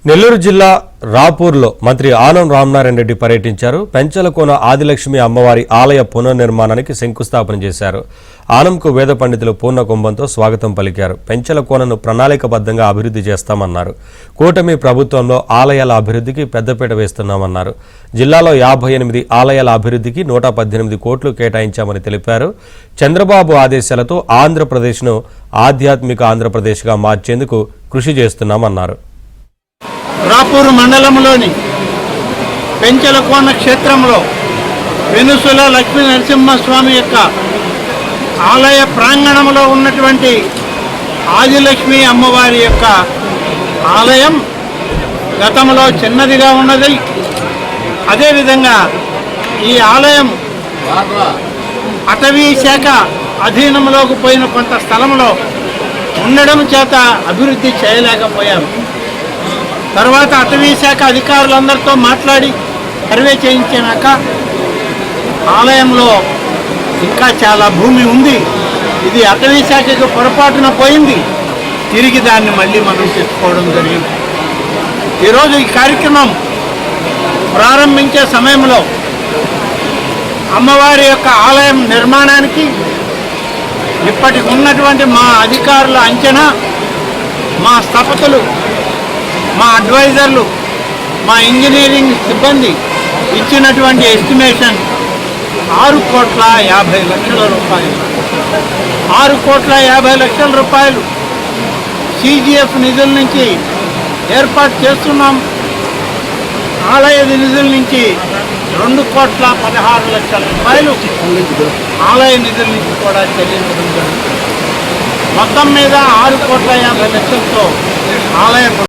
నెల్లూరు జిల్లా రాపూర్లో మంత్రి ఆనం రామనారాయణ రెడ్డి పర్యటించారు. పెంచలకోన ఆదిలక్ష్మి అమ్మవారి ఆలయ పునర్నిర్మాణానికి శంకుస్థాపన చేశారు. ఆనంకు వేద పండితులు పూర్ణ కుంభంతో స్వాగతం పలికారు. పెంచలకోనను ప్రణాళికబద్ధంగా అభివృద్ధి చేస్తామన్నారు. కూటమి ప్రభుత్వంలో ఆలయాల అభివృద్ధికి పెద్దపీట వేస్తున్నామన్నారు. జిల్లాలో 58 ఆలయాల అభివృద్ధికి 118 కోట్లు కేటాయించామని తెలిపారు. చంద్రబాబు ఆదేశాలతో ఆంధ్రప్రదేశ్ను ఆధ్యాత్మిక ఆంధ్రప్రదేశ్గా మార్చేందుకు కృషి చేస్తున్నామన్నారు. రాపూరు మండలంలోని పెంచలకోన క్షేత్రంలో వెనుసుల లక్ష్మీ నరసింహస్వామి యొక్క ఆలయ ప్రాంగణంలో ఉన్నటువంటి ఆదిలక్ష్మి అమ్మవారి యొక్క ఆలయం గతంలో చిన్నదిగా ఉన్నది. అదేవిధంగా ఈ ఆలయం అటవీ శాఖ అధీనంలోకి పోయిన కొంత స్థలంలో ఉండడం చేత అభివృద్ధి చేయలేకపోయారు. తర్వాత అటవీ శాఖ అధికారులందరితో మాట్లాడి సర్వే చేయించాక ఆలయంలో ఇంకా చాలా భూమి ఉంది, ఇది అటవీ శాఖకు పొరపాటున పోయింది, తిరిగి దాన్ని మళ్ళీ మనం తెచ్చుకోవడం జరిగింది. ఈరోజు ఈ కార్యక్రమం ప్రారంభించే సమయంలో అమ్మవారి యొక్క ఆలయం నిర్మాణానికి ఇప్పటికి ఉన్నటువంటి మా అధికారుల అంచనా, మా స్థపతులు, మా అడ్వైజర్లు, మా ఇంజనీరింగ్ సిబ్బంది ఇచ్చినటువంటి ఎస్టిమేషన్ 6,50,00,000 రూపాయలు. 6,50,00,000 రూపాయలు సిజిఎఫ్ నిధుల నుంచి ఏర్పాటు చేస్తున్నాం. ఆలయ నిధుల నుంచి 2,16,00,000 రూపాయలు ఆలయ నిధుల నుంచి కూడా చెల్లించడం జరుగుతుంది. మొత్తం మీద 6,50,00,000తో ఆలయ